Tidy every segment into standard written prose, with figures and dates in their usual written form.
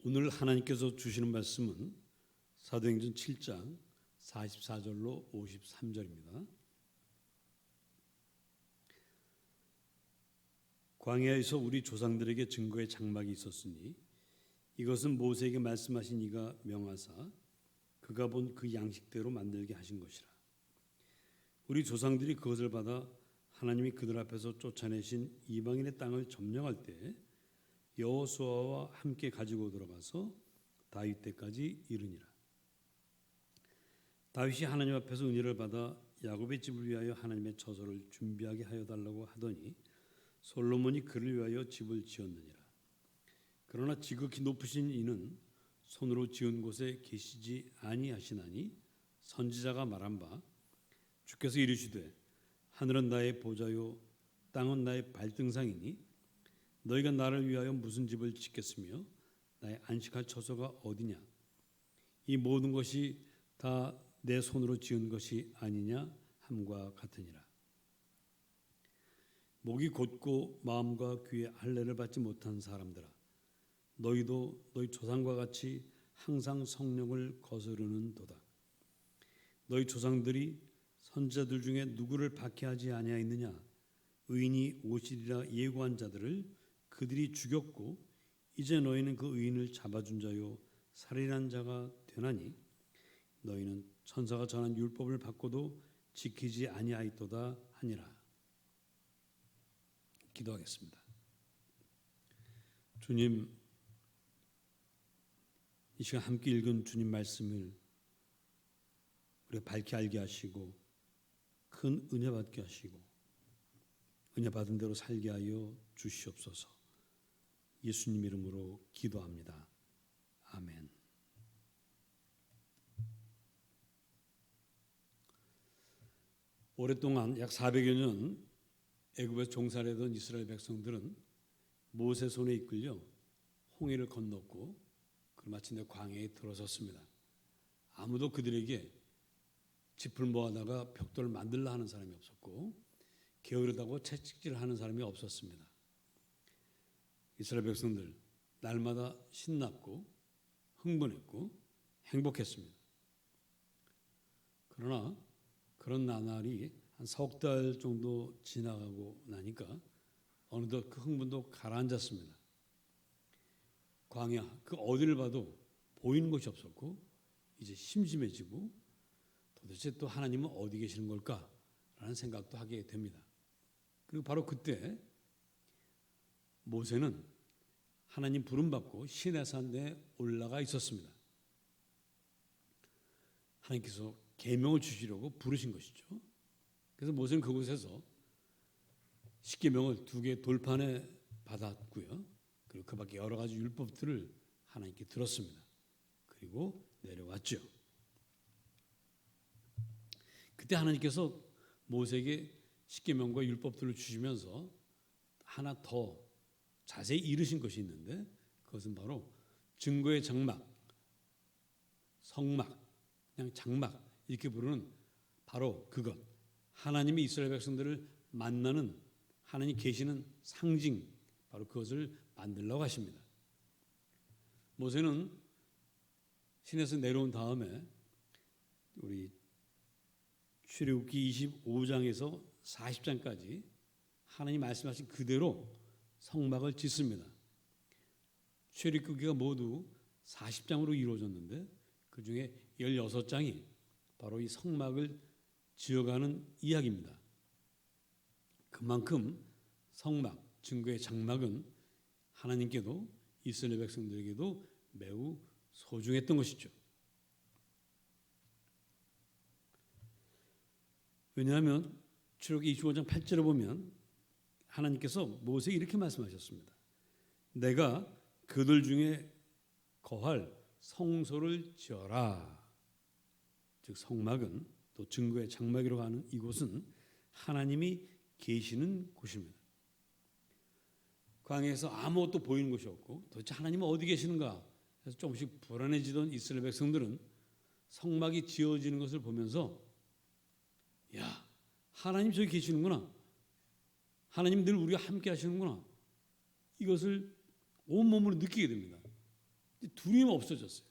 오늘 하나님께서 주시는 말씀은 사도행전 7장 44절로 53절입니다. 광야에서 우리 조상들에게 증거의 장막이 있었으니 이것은 모세에게 말씀하신 이가 명하사 그가 본 그 양식대로 만들게 하신 것이라. 우리 조상들이 그것을 받아 하나님이 그들 앞에서 쫓아내신 이방인의 땅을 점령할 때 여호수아와 함께 가지고 들어가서 다윗 때까지 이르니라. 다윗이 하나님 앞에서 은혜를 받아 야곱의 집을 위하여 하나님의 처소를 준비하게 하여 달라고 하더니 솔로몬이 그를 위하여 집을 지었느니라. 그러나 지극히 높으신 이는 손으로 지은 곳에 계시지 아니하시나니 선지자가 말한 바 주께서 이르시되 하늘은 나의 보좌요 땅은 나의 발등상이니 너희가 나를 위하여 무슨 집을 짓겠으며 나의 안식할 처소가 어디냐. 이 모든 것이 다 내 손으로 지은 것이 아니냐 함과 같으니라. 목이 곧고 마음과 귀에 할례를 받지 못한 사람들아, 너희도 너희 조상과 같이 항상 성령을 거스르는도다. 너희 조상들이 선지자들 중에 누구를 박해하지 아니하였느냐. 의인이 오시리라 예고한 자들을 그들이 죽였고 이제 너희는 그 의인을 잡아준 자요 살인한 자가 되나니 너희는 천사가 전한 율법을 받고도 지키지 아니하였도다 하니라. 기도하겠습니다. 주님, 이 시간 함께 읽은 주님 말씀을 우리가 밝게 알게 하시고 큰 은혜 받게 하시고 은혜 받은 대로 살게 하여 주시옵소서. 예수님 이름으로 기도합니다. 아멘. 오랫동안 약 400여 년 애굽에서 종살이하던 이스라엘 백성들은 모세 손에 이끌려 홍해를 건넜고 마침내 광야에 들어섰습니다. 아무도 그들에게 짚을 모아다가 벽돌을 만들라 하는 사람이 없었고 게으르다고 채찍질하는 사람이 없었습니다. 이스라엘 백성들 날마다 신났고 흥분했고 행복했습니다. 그러나 그런 나날이 한 석 달 정도 지나가고 나니까 어느덧 그 흥분도 가라앉았습니다. 광야 그 어디를 봐도 보이는 것이 없었고 이제 심심해지고 도대체 또 하나님은 어디 계시는 걸까라는 생각도 하게 됩니다. 그리고 바로 그때 모세는 하나님 부름받고 시내산에 올라가 있었습니다. 하나님께서 계명을 주시려고 부르신 것이죠. 그래서 모세는 그곳에서 십계명을 2개 돌판에 받았고요. 그리고 그 밖에 여러 가지 율법들을 하나님께 들었습니다. 그리고 내려왔죠. 그때 하나님께서 모세에게 십계명과 율법들을 주시면서 하나 더 자세히 이르신 것이 있는데 그것은 바로 증거의 장막, 성막, 그냥 장막 이렇게 부르는 바로 그것. 하나님이 이스라엘 백성들을 만나는 하나님 계시는 상징, 바로 그것을 만들려고 하십니다. 모세는 신에서 내려온 다음에 우리 출애굽기 25장에서 40장까지 하나님 말씀하신 그대로 성막을 짓습니다. 출애굽기가 모두 40장으로 이루어졌는데 그 중에 16장이 바로 이 성막을 지어가는 이야기입니다. 그만큼 성막, 증거의 장막은 하나님께도 이스라엘 백성들에게도 매우 소중했던 것이죠. 왜냐하면 출애굽기 25장 8절에 보면 하나님께서 모세에게 이렇게 말씀하셨습니다. 내가 그들 중에 거할 성소를 지어라. 즉 성막은 또 증거의 장막이라고 하는 이곳은 하나님이 계시는 곳입니다. 광야에서 아무것도 보이는 것이 없고 도대체 하나님은 어디 계시는가 해서 조금씩 불안해지던 이스라엘 백성들은 성막이 지어지는 것을 보면서 야, 하나님 저기 계시는구나. 하나님 늘 우리와 함께 하시는구나. 이것을 온몸으로 느끼게 됩니다. 두려움이 없어졌어요.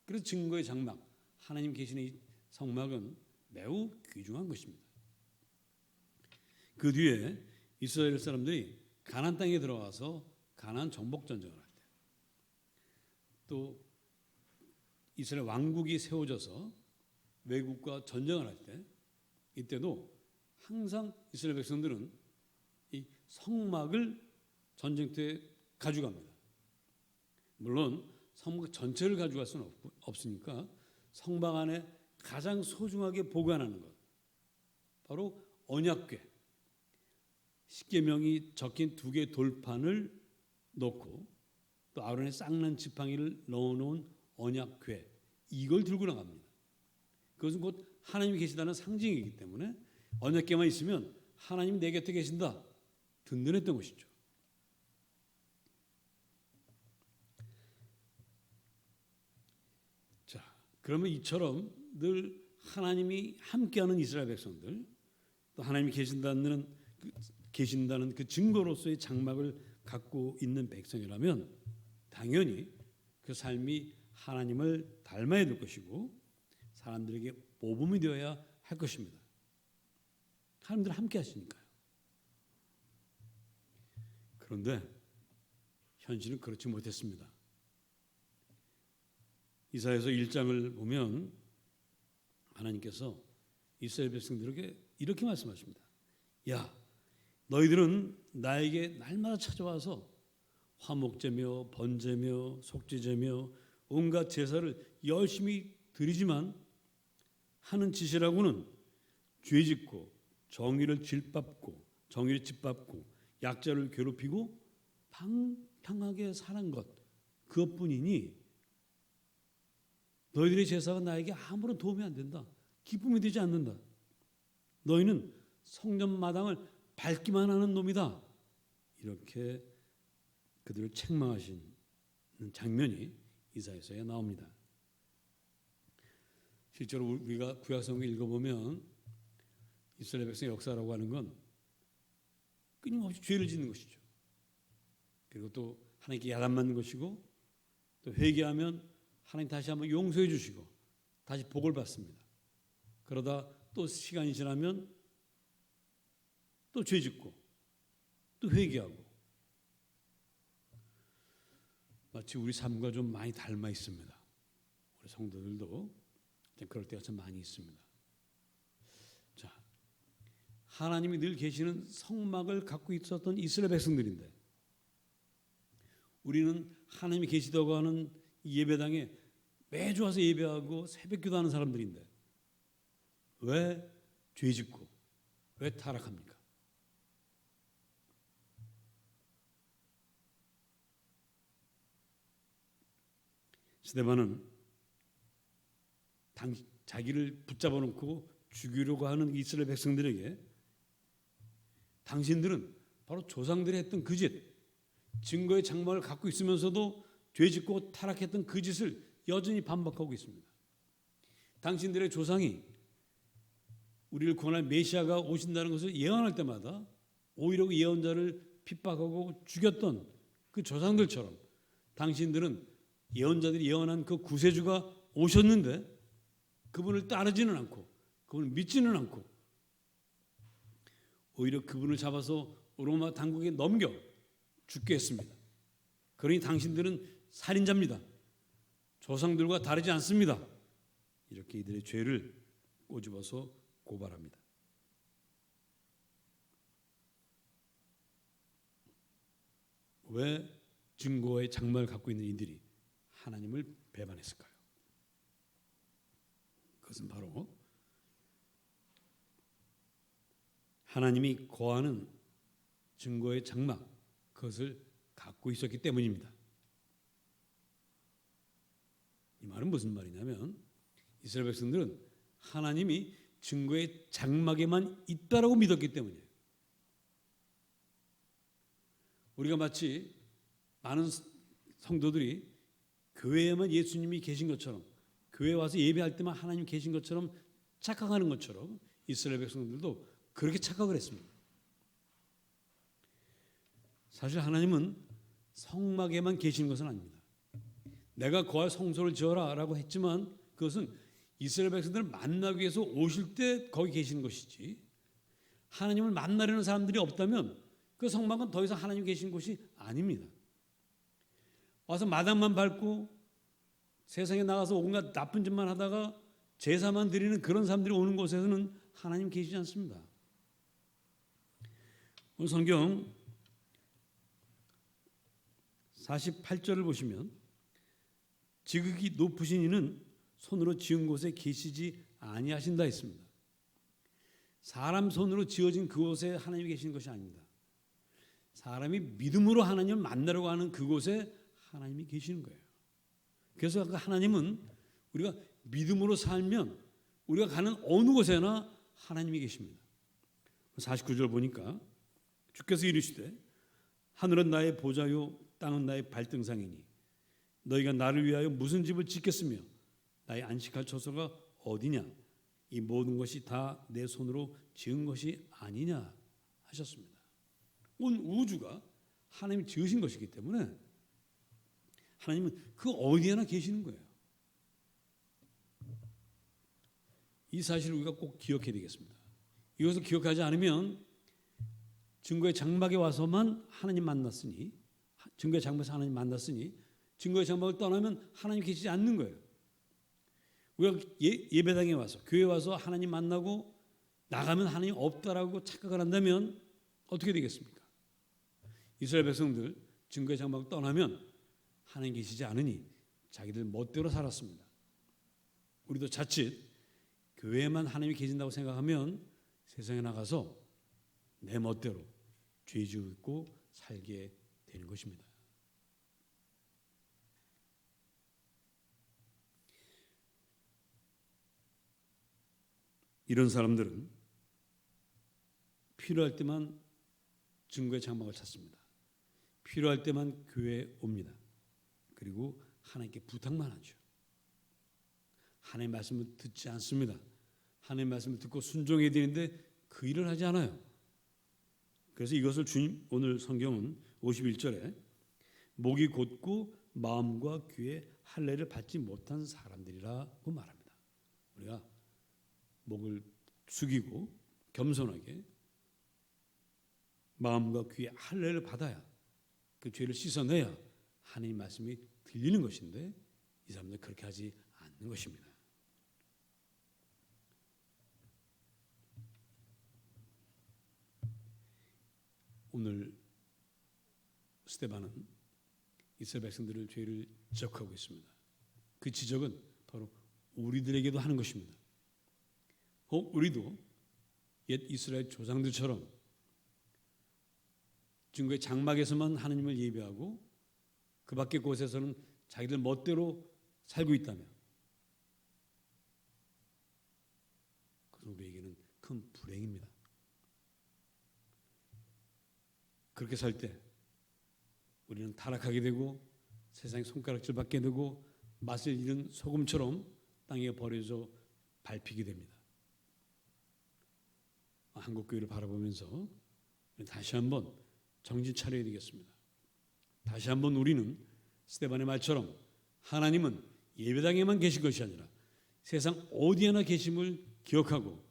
그래서 증거의 장막, 하나님 계시는 이 성막은 매우 귀중한 것입니다. 그 뒤에 이스라엘 사람들이 가나안 땅에 들어와서 가나안 정복 전쟁을 할 때, 또 이스라엘 왕국이 세워져서 외국과 전쟁을 할 때, 이때도 항상 이스라엘 백성들은 이 성막을 전쟁터에 가져갑니다. 물론 성막 전체를 가져갈 수는 없으니까 성막 안에 가장 소중하게 보관하는 것, 바로 언약궤, 십계명이 적힌 2개의 돌판을 넣고 또 아론의 쌍난 지팡이를 넣어놓은 언약궤, 이걸 들고 나갑니다. 그것은 곧 하나님이 계시다는 상징이기 때문에 언약궤만 있으면 하나님 내 곁에 계신다, 든든했던 것이죠. 자, 그러면 이처럼 늘 하나님이 함께하는 이스라엘 백성들, 또 하나님이 계신다는 그 증거로서의 장막을 갖고 있는 백성이라면 당연히 그 삶이 하나님을 닮아야 될 것이고 사람들에게 모범이 되어야 할 것입니다. 하나님들 함께 하시니까요. 그런데 현실은 그렇지 못했습니다. 이사야서 1장을 보면 하나님께서 이스라엘 백성들에게 이렇게 말씀하십니다. 야, 너희들은 나에게 날마다 찾아와서 화목제며 번제며 속죄제며 온갖 제사를 열심히 드리지만 하는 짓이라고는 죄짓고 정의를 짓밟고 약자를 괴롭히고 방탕하게 사는 것, 그것뿐이니 너희들의 제사가 나에게 아무런 도움이 안 된다. 기쁨이 되지 않는다. 너희는 성전 마당을 밟기만 하는 놈이다. 이렇게 그들을 책망하시는 장면이 이사야서에 나옵니다. 실제로 우리가 구약성경 읽어보면 이스라엘 백성의 역사라고 하는 건 끊임없이 죄를 짓는 것이죠. 그리고 또 하나님께 야단맞는 것이고 또 회개하면 하나님 다시 한번 용서해 주시고 다시 복을 받습니다. 그러다 또 시간이 지나면 또 죄짓고 또 회개하고 마치 우리 삶과 좀 많이 닮아 있습니다. 우리 성도들도 그럴 때가 참 많이 있습니다. 자, 하나님이 늘 계시는 성막을 갖고 있었던 이스라엘 백성들인데 우리는 하나님이 계시다고 하는 예배당에 매주 와서 예배하고 새벽기도 하는 사람들인데 왜 죄짓고 왜 타락합니까? 스데반은 자기를 붙잡아 놓고 죽이려고 하는 이스라엘 백성들에게 당신들은 바로 조상들이 했던 그 짓, 증거의 장막을 갖고 있으면서도 죄짓고 타락했던 그 짓을 여전히 반복하고 있습니다. 당신들의 조상이 우리를 구원할 메시아가 오신다는 것을 예언할 때마다 오히려 그 예언자를 핍박하고 죽였던 그 조상들처럼 당신들은 예언자들이 예언한 그 구세주가 오셨는데 그분을 따르지는 않고 그분을 믿지는 않고 오히려 그분을 잡아서 로마 당국에 넘겨 죽게 했습니다. 그러니 당신들은 살인자입니다. 조상들과 다르지 않습니다. 이렇게 이들의 죄를 꼬집어서 고발합니다. 왜 증거의 장막을 갖고 있는 이들이 하나님을 배반했을까요? 그것은 바로 하나님이 거하는 증거의 장막, 그것을 갖고 있었기 때문입니다. 이 말은 무슨 말이냐면 이스라엘 백성들은 하나님이 증거의 장막에만 있다라고 믿었기 때문이에요. 우리가 마치 많은 성도들이 교회에만 예수님이 계신 것처럼 교회에 와서 예배할 때만 하나님 계신 것처럼 착각하는 것처럼 이스라엘 백성들도 그렇게 착각을 했습니다. 사실 하나님은 성막에만 계시는 것은 아닙니다. 내가 거할 성소를 지어라라고 했지만 그것은 이스라엘 백성들을 만나기 위해서 오실 때 거기 계시는 것이지, 하나님을 만나려는 사람들이 없다면 그 성막은 더 이상 하나님 계신 곳이 아닙니다. 와서 마당만 밟고 세상에 나가서 온갖 나쁜 짓만 하다가 제사만 드리는 그런 사람들이 오는 곳에서는 하나님 계시지 않습니다. 오늘 성경 48절을 보시면 지극히 높으신 이는 손으로 지은 곳에 계시지 아니하신다 했습니다. 사람 손으로 지어진 그곳에 하나님이 계시는 것이 아닙니다. 사람이 믿음으로 하나님을 만나려고 하는 그곳에 하나님이 계시는 거예요. 그래서 하나님은 우리가 믿음으로 살면 우리가 가는 어느 곳에나 하나님이 계십니다. 49절 보니까 주께서 이르시되 하늘은 나의 보좌요 땅은 나의 발등상이니 너희가 나를 위하여 무슨 집을 짓겠으며 나의 안식할 처소가 어디냐, 이 모든 것이 다 내 손으로 지은 것이 아니냐 하셨습니다. 온 우주가 하나님이 지으신 것이기 때문에 하나님은 그 어디에나 계시는 거예요. 이 사실을 우리가 꼭 기억해야 되겠습니다. 이것을 기억하지 않으면 증거의 장막에 와서만 하나님 만났으니, 증거의 장막에서 하나님 만났으니 증거의 장막을 떠나면 하나님 계시지 않는 거예요. 우리가 예배당에 와서, 교회에 와서 하나님 만나고 나가면 하나님 없다라고 착각을 한다면 어떻게 되겠습니까? 이스라엘 백성들 증거의 장막을 떠나면 하나님 계시지 않으니 자기들 멋대로 살았습니다. 우리도 자칫 교회에만 하나님이 계신다고 생각하면 세상에 나가서 내 멋대로 죄 짓고 살게 되는 것입니다. 이런 사람들은 필요할 때만 증거의 장막을 찾습니다. 필요할 때만 교회에 옵니다. 그리고 하나님께 부탁만 하죠. 하나님의 말씀을 듣지 않습니다. 하나님의 말씀을 듣고 순종해야 되는데 그 일을 하지 않아요. 그래서 이것을 주님, 오늘 성경은 51절에 목이 곧고 마음과 귀에 할례를 받지 못한 사람들이라고 말합니다. 우리가 목을 숙이고 겸손하게 마음과 귀에 할례를 받아야, 그 죄를 씻어내야 하나님 말씀이 들리는 것인데 이 사람들 그렇게 하지 않는 것입니다. 오늘 스데반은 이스라엘 백성들을 죄를 지적하고 있습니다. 그 지적은 바로 우리들에게도 하는 것입니다. 우리도 옛 이스라엘 조상들처럼 증거의 장막에서만 하나님을 예배하고 그 밖의 곳에서는 자기들 멋대로 살고 있다면 그것은 우리에게는 큰 불행입니다. 그렇게 살 때 우리는 타락하게 되고 세상에 손가락질 받게 되고 맛을 잃은 소금처럼 땅에 버려져 밟히게 됩니다. 한국교회를 바라보면서 다시 한번 정신 차려야 되겠습니다. 다시 한번 우리는 스데반의 말처럼 하나님은 예배당에만 계신 것이 아니라 세상 어디에나 계심을 기억하고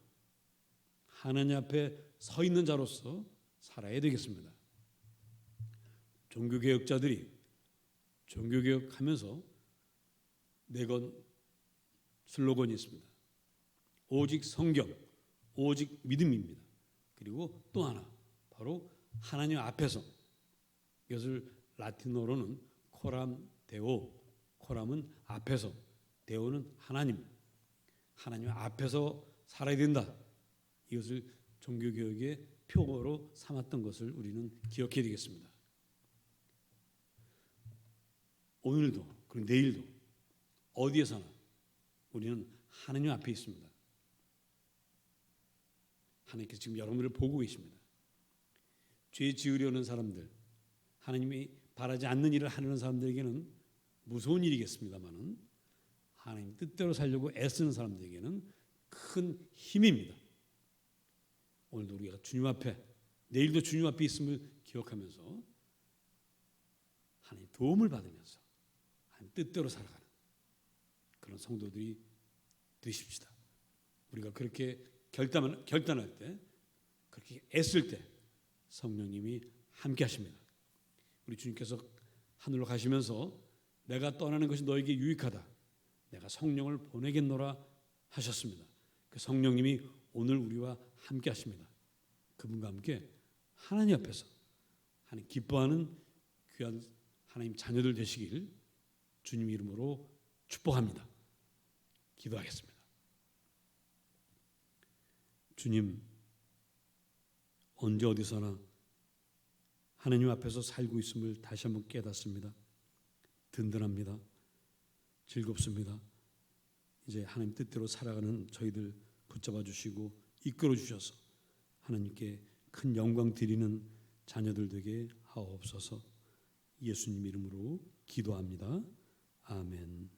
하나님 앞에 서 있는 자로서 살아야 되겠습니다. 종교개혁자들이 종교개혁하면서 내건 슬로건이 있습니다. 오직 성경, 오직 믿음입니다. 그리고 또 하나 바로 하나님 앞에서, 이것을 라틴어로는 코람 데오, 코람은 앞에서, 데오는 하나님, 하나님 앞에서 살아야 된다. 이것을 종교개혁의 표어로 삼았던 것을 우리는 기억해야 되겠습니다. 오늘도 그리고 내일도 어디에서나 우리는 하나님 앞에 있습니다. 하나님께서 지금 여러분들을 보고 계십니다. 죄 지으려는 사람들, 하나님이 바라지 않는 일을 하려는 사람들에게는 무서운 일이겠습니다만은 하나님 뜻대로 살려고 애쓰는 사람들에게는 큰 힘입니다. 오늘도 우리가 주님 앞에, 내일도 주님 앞에 있음을 기억하면서 하나님 도움을 받으면서 하나님 뜻대로 살아가는 그런 성도들이 되십시다. 우리가 그렇게 결단할 때, 그렇게 애쓸 때 성령님이 함께 하십니다. 우리 주님께서 하늘로 가시면서 내가 떠나는 것이 너에게 유익하다, 내가 성령을 보내겠노라 하셨습니다. 그 성령님이 오늘 우리와 함께 하십니다. 그분과 함께 하나님 앞에서 하나님 기뻐하는 귀한 하나님 자녀들 되시길 주님 이름으로 축복합니다. 기도하겠습니다. 주님, 언제 어디서나 하나님 앞에서 살고 있음을 다시 한번 깨닫습니다. 든든합니다. 즐겁습니다. 이제 하나님 뜻대로 살아가는 저희들 붙잡아 주시고 이끌어 주셔서 하나님께 큰 영광 드리는 자녀들 되게 하옵소서. 예수님 이름으로 기도합니다. 아멘.